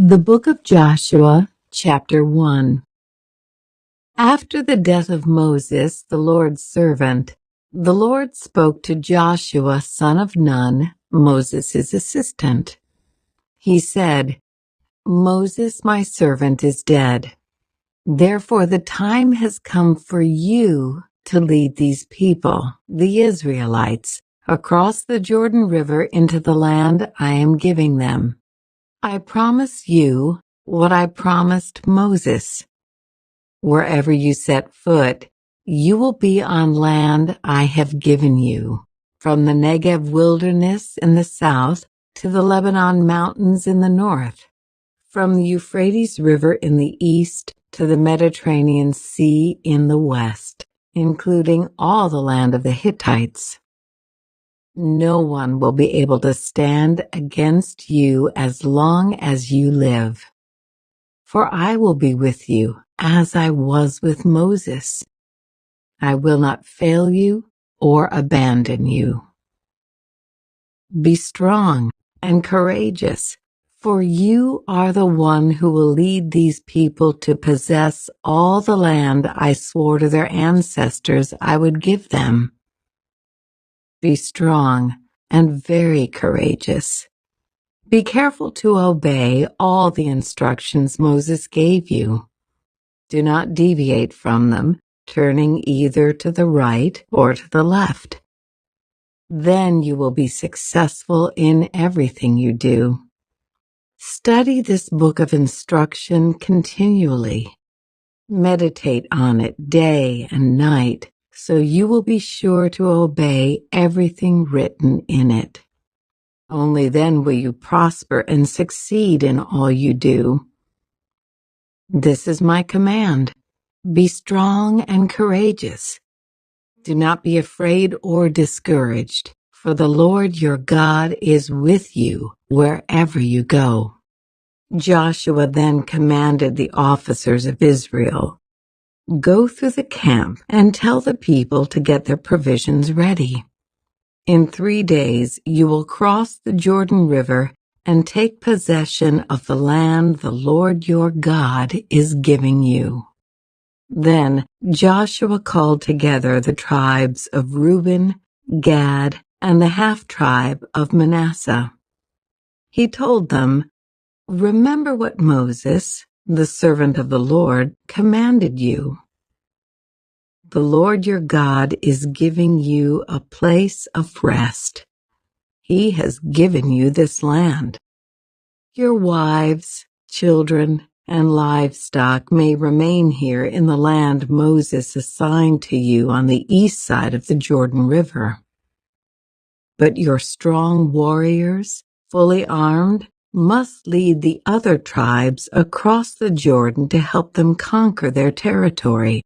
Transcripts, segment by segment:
The Book of Joshua, Chapter 1. After the death of Moses, the Lord's servant, the Lord spoke to Joshua, son of Nun, Moses' assistant. He said, "Moses, my servant, is dead. Therefore the time has come for you to lead these people, the Israelites, across the Jordan River into the land I am giving them. I promise you what I promised Moses. Wherever you set foot, you will be on land I have given you, from the Negev wilderness in the south to the Lebanon mountains in the north, from the Euphrates River in the east to the Mediterranean Sea in the west, including all the land of the Hittites. No one will be able to stand against you as long as you live. For I will be with you as I was with Moses. I will not fail you or abandon you. Be strong and courageous, for you are the one who will lead these people to possess all the land I swore to their ancestors I would give them. Be strong and very courageous. Be careful to obey all the instructions Moses gave you. Do not deviate from them, turning either to the right or to the left. Then you will be successful in everything you do. Study this book of instruction continually. Meditate on it day and night, so you will be sure to obey everything written in it. Only then will you prosper and succeed in all you do. This is my command. Be strong and courageous. Do not be afraid or discouraged, for the Lord your God is with you wherever you go." Joshua then commanded the officers of Israel, "Go through the camp and tell the people to get their provisions ready. In 3 days you will cross the Jordan River and take possession of the land the Lord your God is giving you." Then Joshua called together the tribes of Reuben, Gad, and the half-tribe of Manasseh. He told them, "Remember what Moses, the servant of the Lord, commanded you. The Lord your God is giving you a place of rest. He has given you this land. Your wives, children, and livestock may remain here in the land Moses assigned to you on the east side of the Jordan River. But your strong warriors, fully armed, must lead the other tribes across the Jordan to help them conquer their territory.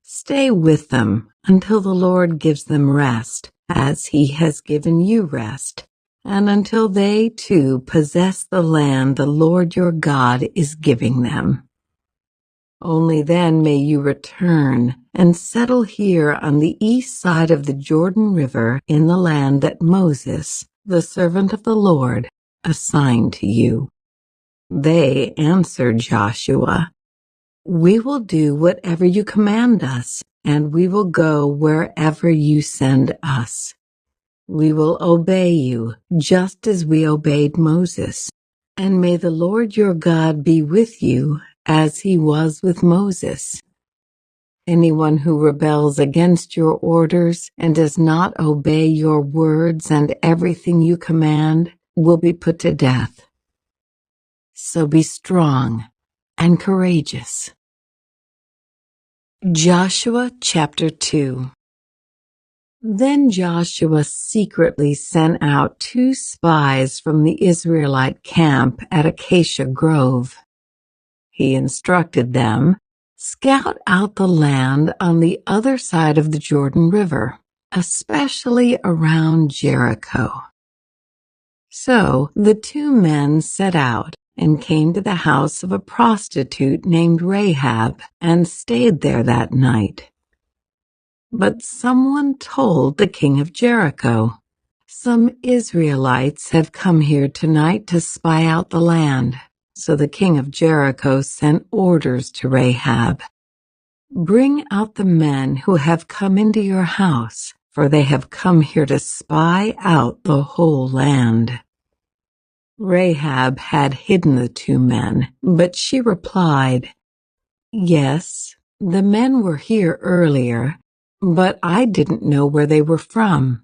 Stay with them until the Lord gives them rest, as He has given you rest, and until they too possess the land the Lord your God is giving them. Only then may you return and settle here on the east side of the Jordan River in the land that Moses, the servant of the Lord, assigned to you." They answered Joshua, "We will do whatever you command us, and we will go wherever you send us. We will obey you, just as we obeyed Moses. And may the Lord your God be with you, as He was with Moses. Anyone who rebels against your orders and does not obey your words and everything you command will be put to death. So be strong and courageous." Joshua chapter 2. Then Joshua secretly sent out 2 spies from the Israelite camp at Acacia Grove. He instructed them, "Scout out the land on the other side of the Jordan River, especially around Jericho." So the 2 men set out and came to the house of a prostitute named Rahab and stayed there that night. But someone told the king of Jericho, "Some Israelites have come here tonight to spy out the land." So the king of Jericho sent orders to Rahab, "Bring out the men who have come into your house, for they have come here to spy out the whole land." Rahab had hidden the two men, but she replied, "Yes, the men were here earlier, but I didn't know where they were from.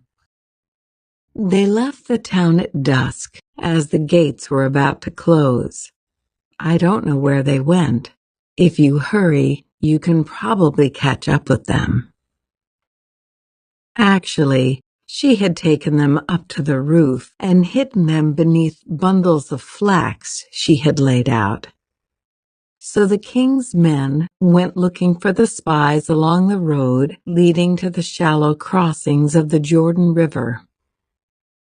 They left the town at dusk, as the gates were about to close. I don't know where they went. If you hurry, you can probably catch up with them." Actually, she had taken them up to the roof and hidden them beneath bundles of flax she had laid out. So the king's men went looking for the spies along the road leading to the shallow crossings of the Jordan River.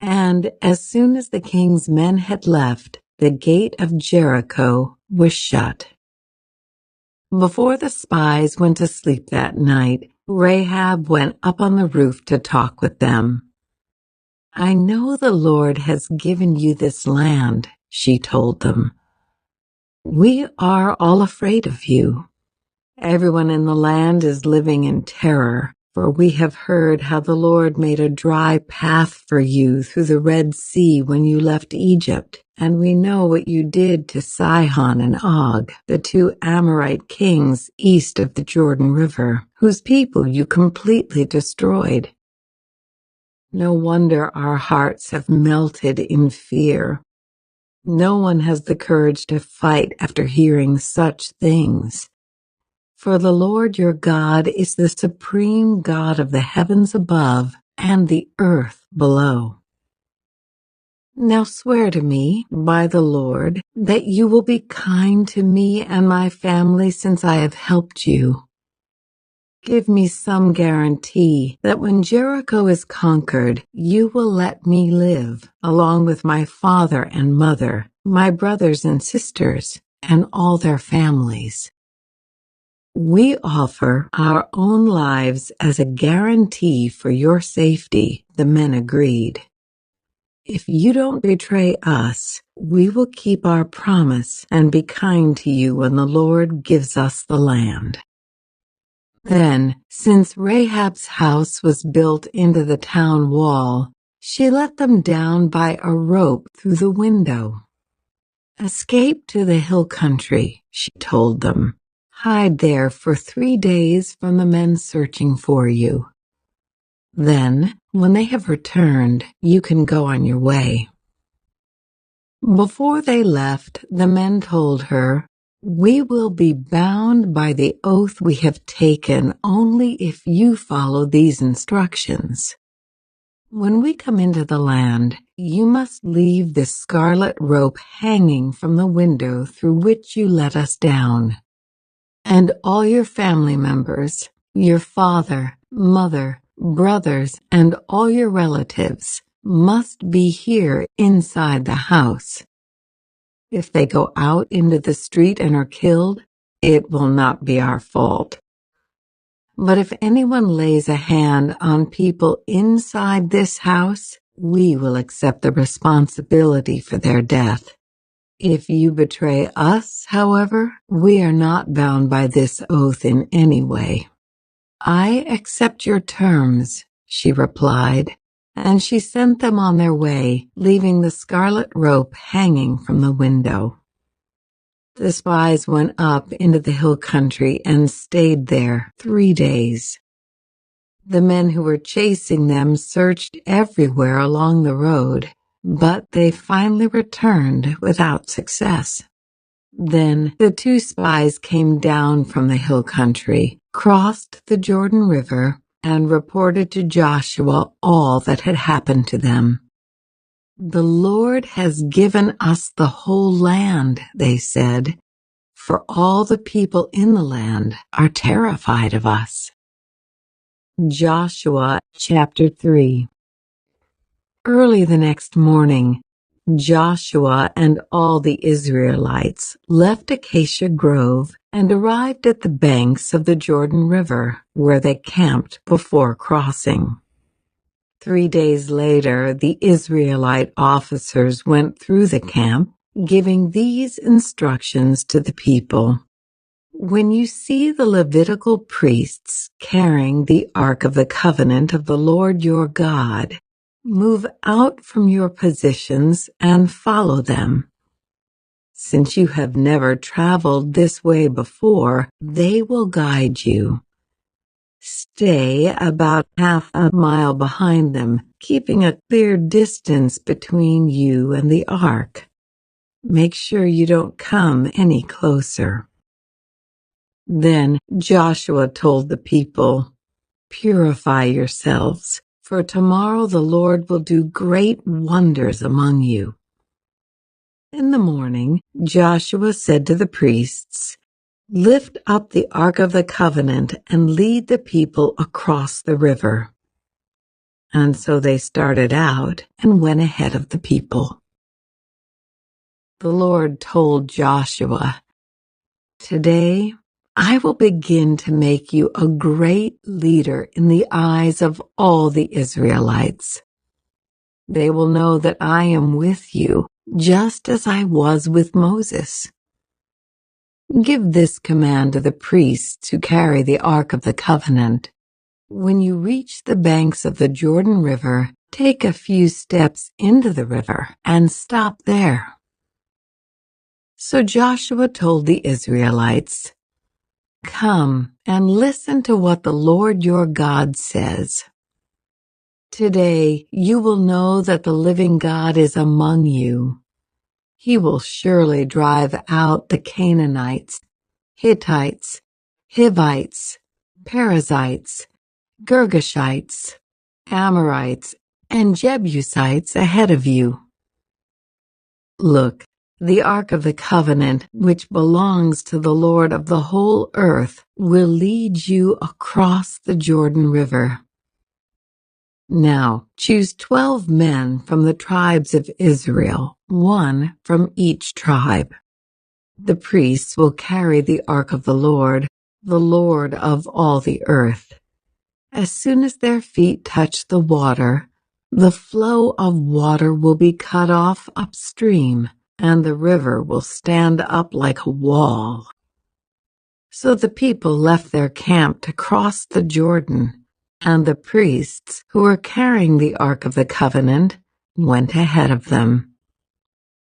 And as soon as the king's men had left, the gate of Jericho was shut. Before the spies went to sleep that night, Rahab went up on the roof to talk with them. "I know the Lord has given you this land," she told them. "We are all afraid of you. Everyone in the land is living in terror, for we have heard how the Lord made a dry path for you through the Red Sea when you left Egypt, and we know what you did to Sihon and Og, the two Amorite kings east of the Jordan River, whose people you completely destroyed. No wonder our hearts have melted in fear. No one has the courage to fight after hearing such things. For the Lord your God is the supreme God of the heavens above and the earth below. Now swear to me, by the Lord, that you will be kind to me and my family since I have helped you. Give me some guarantee that when Jericho is conquered, you will let me live, along with my father and mother, my brothers and sisters, and all their families." "We offer our own lives as a guarantee for your safety," the men agreed. "If you don't betray us, we will keep our promise and be kind to you when the Lord gives us the land." Then, since Rahab's house was built into the town wall, she let them down by a rope through the window. "Escape to the hill country," she told them. "Hide there for 3 days from the men searching for you. Then, when they have returned, you can go on your way." Before they left, the men told her, "We will be bound by the oath we have taken only if you follow these instructions. When we come into the land, you must leave this scarlet rope hanging from the window through which you let us down. And all your family members, your father, mother, brothers, and all your relatives must be here inside the house. If they go out into the street and are killed, it will not be our fault. But if anyone lays a hand on people inside this house, we will accept the responsibility for their death. If you betray us, however, we are not bound by this oath in any way." "I accept your terms," she replied, and she sent them on their way, leaving the scarlet rope hanging from the window. The spies went up into the hill country and stayed there 3 days. The men who were chasing them searched everywhere along the road, but they finally returned without success. Then the 2 spies came down from the hill country, crossed the Jordan River, and reported to Joshua all that had happened to them. "The Lord has given us the whole land," they said, "for all the people in the land are terrified of us." Joshua chapter 3. Early the next morning, Joshua and all the Israelites left Acacia Grove and arrived at the banks of the Jordan River, where they camped before crossing. 3 days later, the Israelite officers went through the camp, giving these instructions to the people. When you see the Levitical priests carrying the Ark of the Covenant of the Lord your God, move out from your positions and follow them. Since you have never traveled this way before, they will guide you. Stay about half a mile behind them, keeping a clear distance between you and the ark. Make sure you don't come any closer. Then Joshua told the people, "Purify yourselves, for tomorrow the Lord will do great wonders among you." In the morning, Joshua said to the priests, "Lift up the Ark of the Covenant and lead the people across the river." And so they started out and went ahead of the people. The Lord told Joshua, "Today I will begin to make you a great leader in the eyes of all the Israelites. They will know that I am with you, just as I was with Moses. Give this command to the priests who carry the Ark of the Covenant. When you reach the banks of the Jordan River, take a few steps into the river and stop there." So Joshua told the Israelites, "Come and listen to what the Lord your God says. Today you will know that the living God is among you. He will surely drive out the Canaanites, Hittites, Hivites, Perizzites, Girgashites, Amorites, and Jebusites ahead of you. Look, the Ark of the Covenant, which belongs to the Lord of the whole earth, will lead you across the Jordan River. Now choose 12 men from the tribes of Israel, one from each tribe. The priests will carry the Ark of the Lord of all the earth. As soon as their feet touch the water, the flow of water will be cut off upstream, and the river will stand up like a wall." So the people left their camp to cross the Jordan, and the priests who were carrying the Ark of the Covenant went ahead of them.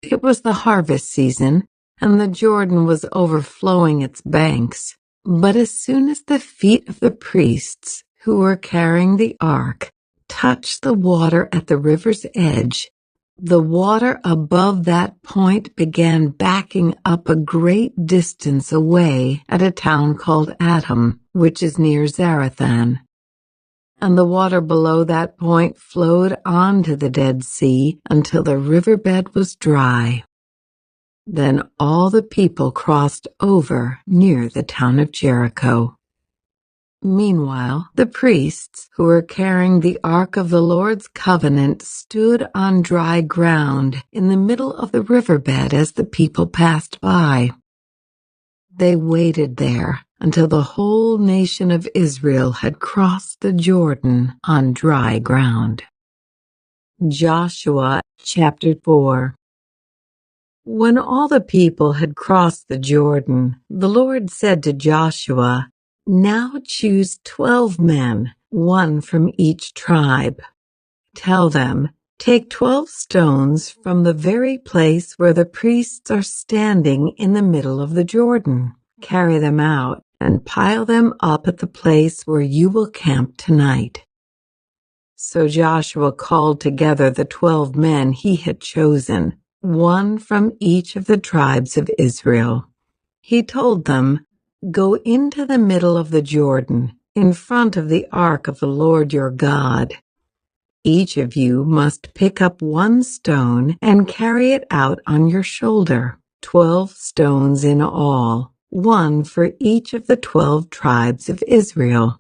It was the harvest season, and the Jordan was overflowing its banks. But as soon as the feet of the priests who were carrying the ark touched the water at the river's edge, the water above that point began backing up a great distance away at a town called Adam, which is near Zarethan. And the water below that point flowed onto the Dead Sea until the riverbed was dry. Then all the people crossed over near the town of Jericho. Meanwhile, the priests who were carrying the Ark of the Lord's Covenant stood on dry ground in the middle of the riverbed as the people passed by. They waited there until the whole nation of Israel had crossed the Jordan on dry ground. Joshua chapter 4. When all the people had crossed the Jordan, the Lord said to Joshua, "Now choose 12 men, one from each tribe. Tell them, take 12 stones from the very place where the priests are standing in the middle of the Jordan. Carry them out and pile them up at the place where you will camp tonight." So Joshua called together the 12 men he had chosen, one from each of the tribes of Israel. He told them, "Go into the middle of the Jordan, in front of the ark of the Lord your God. Each of you must pick up one stone and carry it out on your shoulder, 12 stones in all, one for each of the 12 tribes of Israel.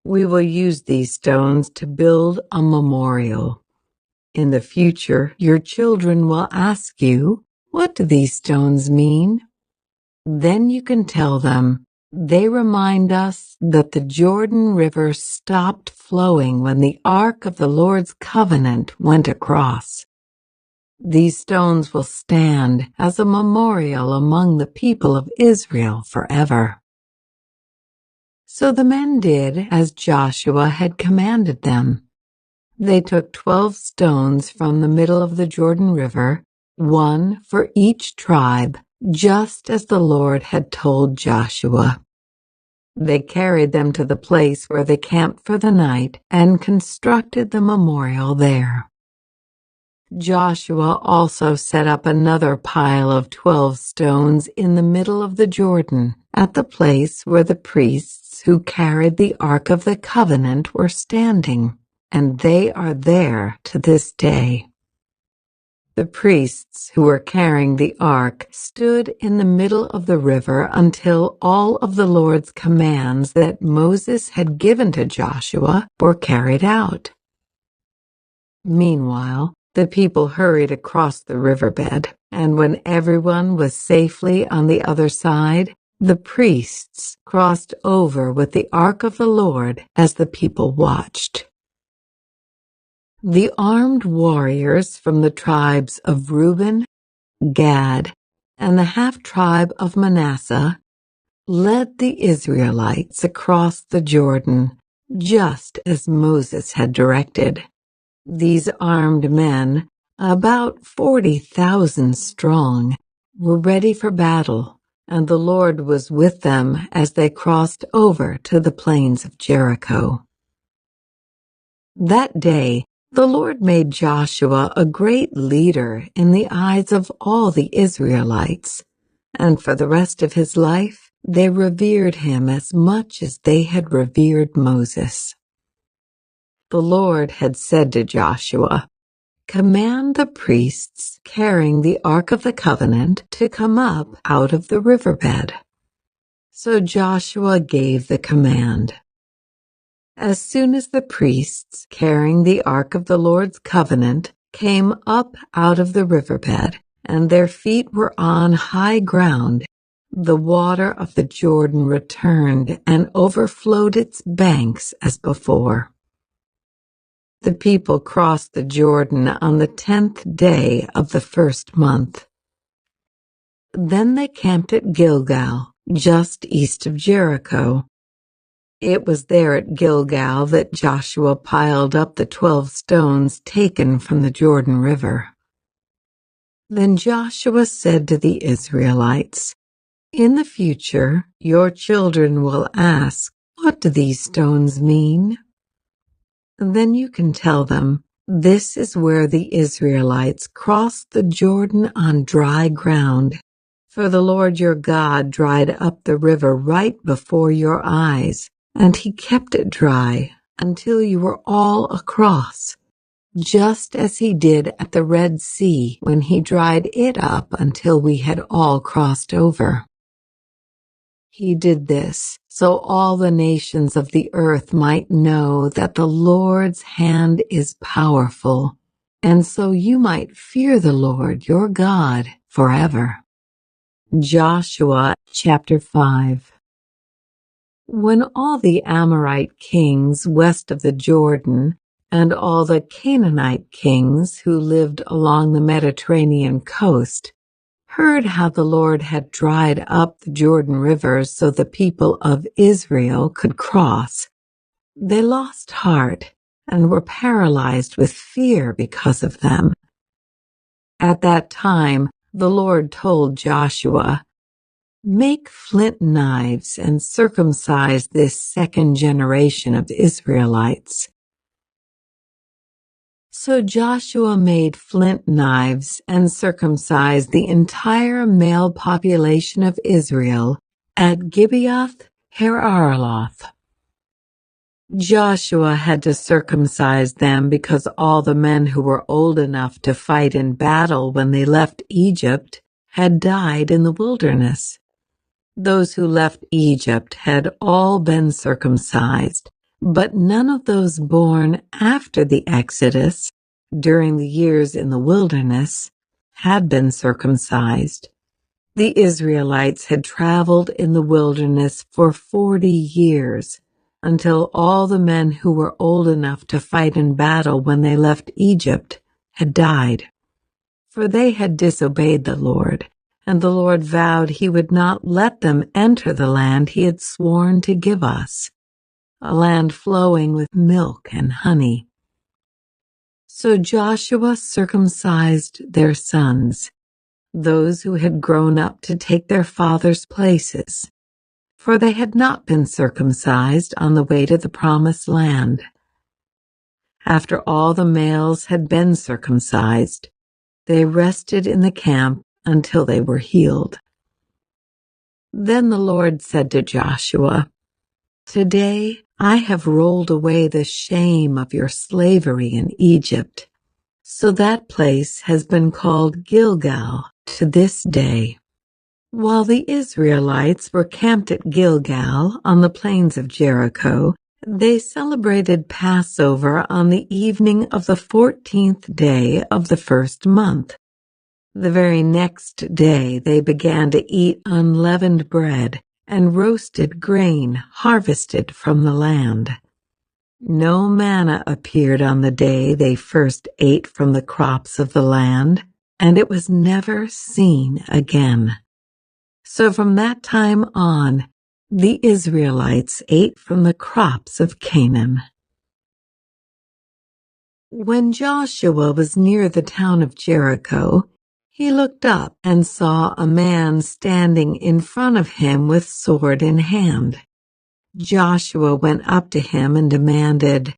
We will use these stones to build a memorial. In the future, your children will ask you, 'What do these stones mean?' Then you can tell them, 'They remind us that the Jordan River stopped flowing when the Ark of the Lord's Covenant went across.'" These stones will stand as a memorial among the people of Israel forever." So the men did as Joshua had commanded them. They took 12 stones from the middle of the Jordan River, one for each tribe, just as the Lord had told Joshua. They carried them to the place where they camped for the night and constructed the memorial there. Joshua also set up another pile of 12 stones in the middle of the Jordan, at the place where the priests who carried the Ark of the Covenant were standing, and they are there to this day. The priests who were carrying the ark stood in the middle of the river until all of the Lord's commands that Moses had given to Joshua were carried out. Meanwhile, the people hurried across the riverbed, and when everyone was safely on the other side, the priests crossed over with the ark of the Lord as the people watched. The armed warriors from the tribes of Reuben, Gad, and the half-tribe of Manasseh led the Israelites across the Jordan, just as Moses had directed. These armed men, about 40,000 strong, were ready for battle, and the Lord was with them as they crossed over to the plains of Jericho. That day, the Lord made Joshua a great leader in the eyes of all the Israelites, and for the rest of his life, they revered him as much as they had revered Moses. The Lord had said to Joshua, "Command the priests carrying the Ark of the Covenant to come up out of the riverbed." So Joshua gave the command. As soon as the priests carrying the Ark of the Lord's covenant came up out of the riverbed, and their feet were on high ground, the water of the Jordan returned and overflowed its banks as before. The people crossed the Jordan on the 10th day of the first month. Then they camped at Gilgal, just east of Jericho. It was there at Gilgal that Joshua piled up the 12 stones taken from the Jordan River. Then Joshua said to the Israelites, "In the future, your children will ask, 'What do these stones mean?' Then you can tell them, 'This is where the Israelites crossed the Jordan on dry ground. For the Lord your God dried up the river right before your eyes, and he kept it dry until you were all across, just as he did at the Red Sea when he dried it up until we had all crossed over.' He did this so all the nations of the earth might know that the Lord's hand is powerful, and so you might fear the Lord your God forever." Joshua chapter 5. When all the Amorite kings west of the Jordan and all the Canaanite kings who lived along the Mediterranean coast heard how the Lord had dried up the Jordan River so the people of Israel could cross, they lost heart and were paralyzed with fear because of them. At that time, the Lord told Joshua, "Make flint knives and circumcise this second generation of Israelites." So Joshua made flint knives and circumcised the entire male population of Israel at Gibeath Hararaloth. Joshua had to circumcise them because all the men who were old enough to fight in battle when they left Egypt had died in the wilderness. Those who left Egypt had all been circumcised, but none of those born after the Exodus, during the years in the wilderness, had been circumcised. The Israelites had traveled in the wilderness for 40 years, until all the men who were old enough to fight in battle when they left Egypt had died. for they had disobeyed the Lord, and the Lord vowed he would not let them enter the land he had sworn to give us, a land flowing with milk and honey. So Joshua circumcised their sons, those who had grown up to take their fathers' places, for they had not been circumcised on the way to the promised land. After all the males had been circumcised, they rested in the camp until they were healed. Then the Lord said to Joshua, "Today I have rolled away the shame of your slavery in Egypt." So that place has been called Gilgal to this day. While the Israelites were camped at Gilgal on the plains of Jericho, they celebrated Passover on the evening of the 14th day of the first month. The very next day they began to eat unleavened bread and roasted grain harvested from the land. No manna appeared on the day they first ate from the crops of the land, and it was never seen again. So from that time on, the Israelites ate from the crops of Canaan. When Joshua was near the town of Jericho, he looked up and saw a man standing in front of him with sword in hand. Joshua went up to him and demanded,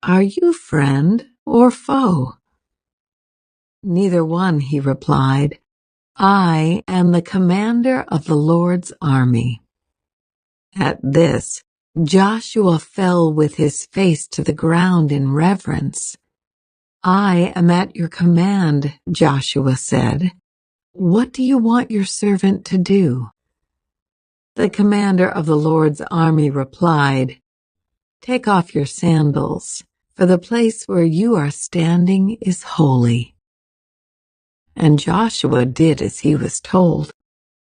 "Are you friend or foe?" "Neither one," he replied. "I am the commander of the Lord's army." At this, Joshua fell with his face to the ground in reverence. "I am at your command," Joshua said. "What do you want your servant to do?" The commander of the Lord's army replied, "Take off your sandals, for the place where you are standing is holy." And Joshua did as he was told.